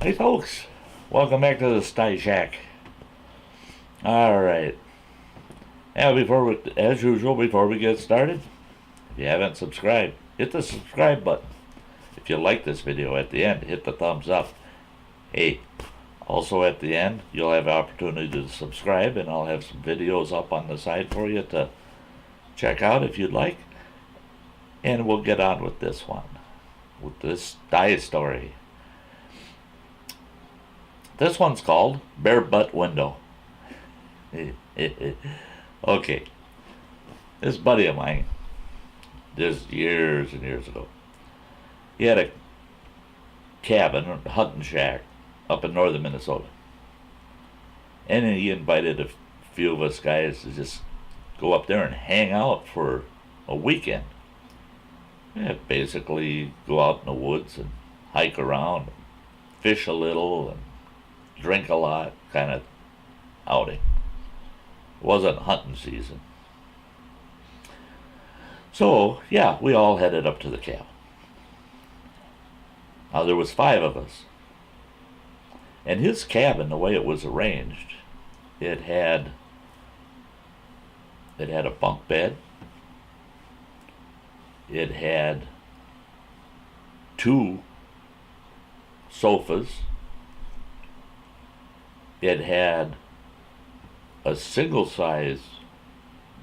Hey folks, welcome back to the Sty Shack. Alright, now as usual, before we get started, if you haven't subscribed, hit the subscribe button. If you like this video at the end, hit the thumbs up. Hey, also at the end, you'll have the opportunity to subscribe, and I'll have some videos up on the side for you to check out if you'd like. And we'll get on with this one, with this Sty story. This one's called Bare Butt Window. Okay, this buddy of mine, this years and years ago, he had a cabin, a hunting shack, up in northern Minnesota. And he invited a few of us guys to just go up there and hang out for a weekend. Yeah, basically go out in the woods and hike around, fish a little, and drink a lot kind of outing. It wasn't hunting season. So, yeah, we all headed up to the cabin. Now, there was 5 of us. And his cabin, the way it was arranged, it had a bunk bed. It had 2 sofas. It had a single-size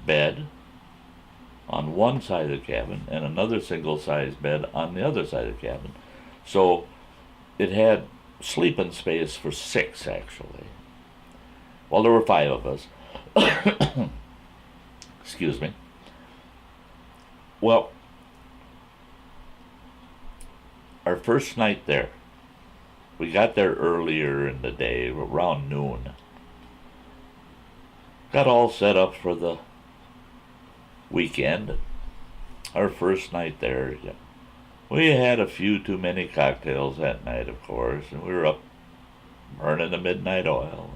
bed on one side of the cabin and another single-size bed on the other side of the cabin. So it had sleeping space for 6, actually. Well, there were 5 of us. Excuse me. Well, our first night there, we got there earlier in the day, around noon. Got all set up for the weekend. Our first night there, we had a few too many cocktails that night, of course, and we were up burning the midnight oil.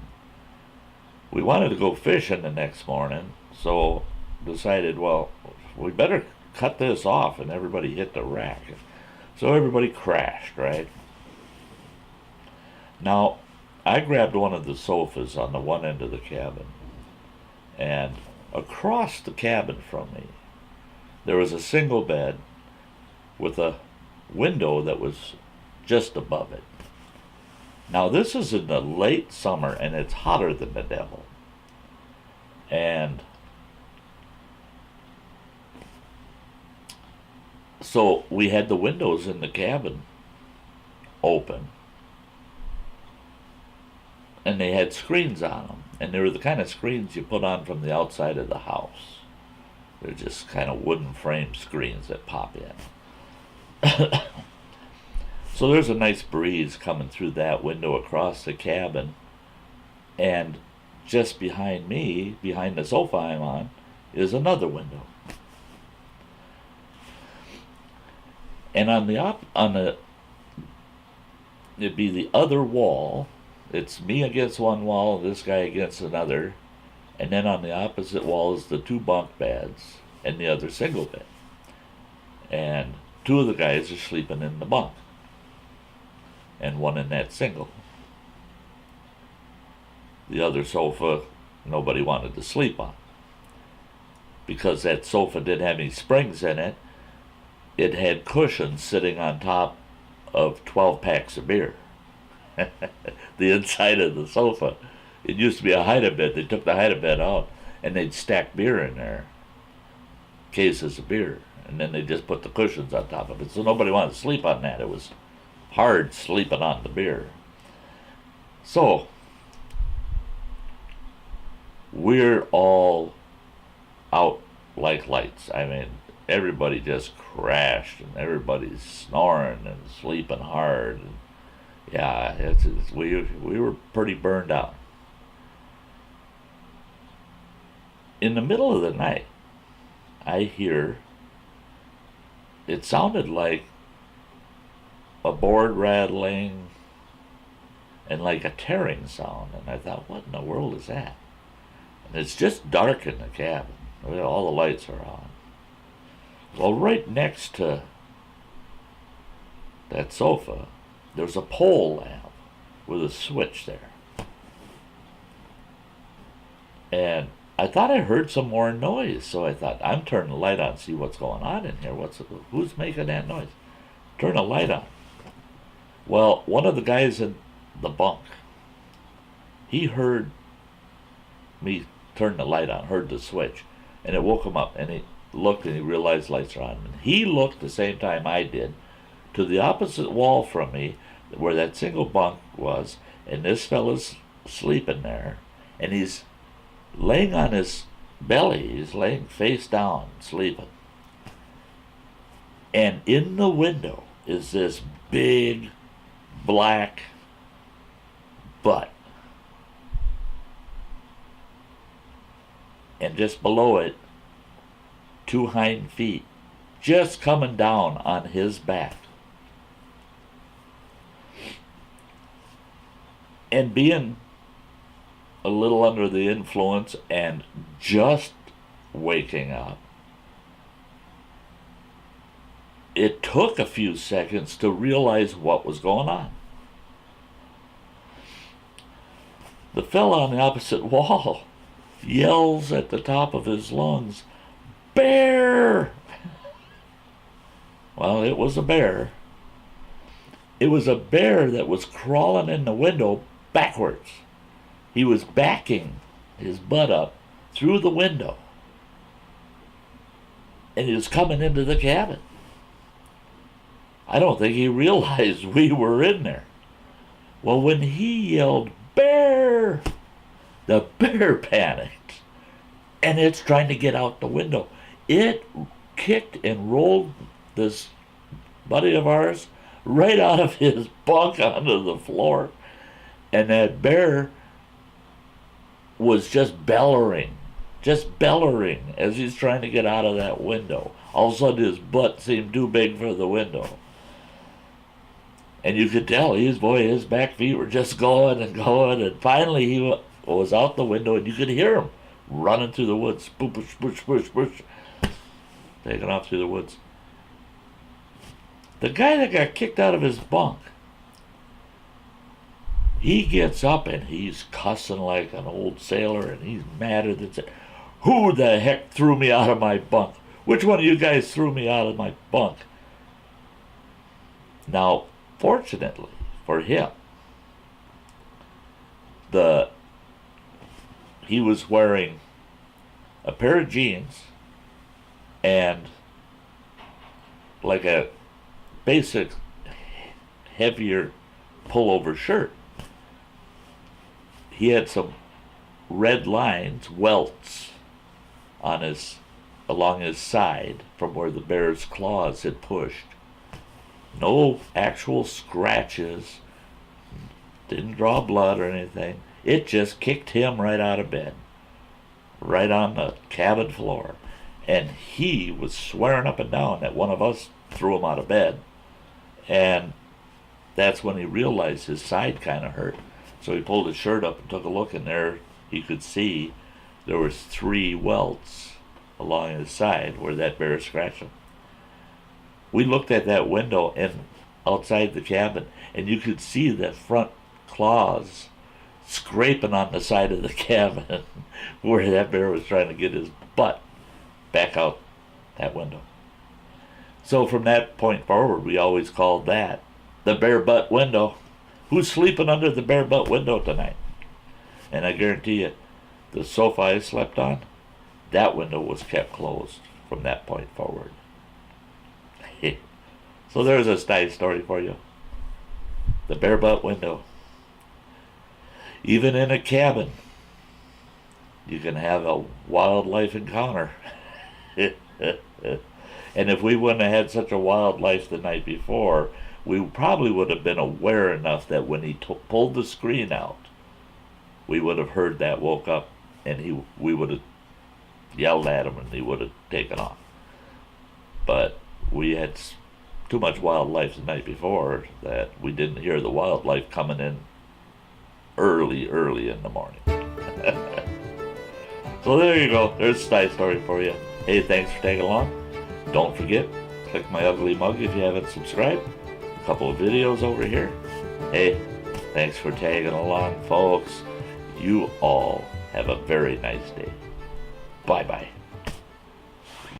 We wanted to go fishing the next morning, so decided, well, we better cut this off, and everybody hit the rack. So everybody crashed, right? Now, I grabbed one of the sofas on the one end of the cabin, and across the cabin from me, there was a single bed with a window that was just above it. Now, this is in the late summer, and it's hotter than the devil. And so we had the windows in the cabin open, and they had screens on them, and they were the kind of screens you put on from the outside of the house. They're just kind of wooden frame screens that pop in. So there's a nice breeze coming through that window across the cabin, and just behind me, behind the sofa I'm on, is another window. And it'd be the other wall. It's me against one wall, this guy against another, and then on the opposite wall is the 2 bunk beds and the other single bed. And 2 of the guys are sleeping in the bunk, and one in that single. The other sofa, nobody wanted to sleep on. Because that sofa didn't have any springs in it, it had cushions sitting on top of 12 packs of beer. The inside of the sofa. It used to be a hide-a-bed. They took the hide-a-bed out, and they'd stack beer in there, cases of beer, and then they just put the cushions on top of it. So nobody wanted to sleep on that. It was hard sleeping on the beer. So we're all out like lights. I mean, everybody just crashed, and everybody's snoring and sleeping hard. And yeah, we were pretty burned out. In the middle of the night, I hear, it sounded like a board rattling and like a tearing sound. And I thought, what in the world is that? And it's just dark in the cabin. All the lights are on. Well, right next to that sofa, there's a pole lamp. with a switch there. And I thought I heard some more noise, so I thought, I'm turning the light on, see what's going on in here. Who's making that noise? Turn the light on. Well, one of the guys in the bunk, he heard me turn the light on, heard the switch, and it woke him up, and he looked and he realized lights are on. And he looked the same time I did to the opposite wall from me where that single bunk was, and this fella's sleeping there, and he's laying on his belly, he's laying face down, sleeping. And in the window is this big black butt. And just below it, 2 hind feet, just coming down on his back. And being a little under the influence and just waking up, it took a few seconds to realize what was going on. The fella on the opposite wall yells at the top of his lungs, "Bear!" Well, it was a bear. It was a bear that was crawling in the window backwards. He was backing his butt up through the window. And he was coming into the cabin. I don't think he realized we were in there. Well, when he yelled, "Bear!" the bear panicked. And it's trying to get out the window. It kicked and rolled this buddy of ours right out of his bunk onto the floor. And that bear was just bellowing as he's trying to get out of that window. All of a sudden his butt seemed too big for the window. And you could tell his back feet were just going, and finally he was out the window, and you could hear him running through the woods, push, push, push, push, taking off through the woods. The guy that got kicked out of his bunk, he gets up and he's cussing like an old sailor, and he's madder than said, "Who the heck threw me out of my bunk? Which one of you guys threw me out of my bunk?" Now, fortunately for him, he was wearing a pair of jeans and like a basic heavier pullover shirt. He had some red lines, welts, along his side from where the bear's claws had pushed. No actual scratches, didn't draw blood or anything. It just kicked him right out of bed, right on the cabin floor. And he was swearing up and down that one of us threw him out of bed. And that's when he realized his side kind of hurt. So he pulled his shirt up and took a look, and there he could see there was 3 welts along his side where that bear scratched him. We looked at that window and outside the cabin, and you could see the front claws scraping on the side of the cabin where that bear was trying to get his butt back out that window. So from that point forward, we always called that the bare butt window. Who's sleeping under the bare butt window tonight? And I guarantee you, the sofa I slept on, that window was kept closed from that point forward. So there's a nice story for you. The bare butt window. Even in a cabin, you can have a wildlife encounter. And if we wouldn't have had such a wildlife the night before, we probably would have been aware enough that when he pulled the screen out, we would have heard that, woke up, and we would have yelled at him and he would have taken off. But we had too much wildlife the night before that we didn't hear the wildlife coming in early in the morning. So there you go. There's a nice story for you. Hey, thanks for taking along. Don't forget, click my ugly mug if you haven't subscribed. A couple of videos over here. Hey, Thanks for tagging along, folks. You all have a very nice day. Bye-bye.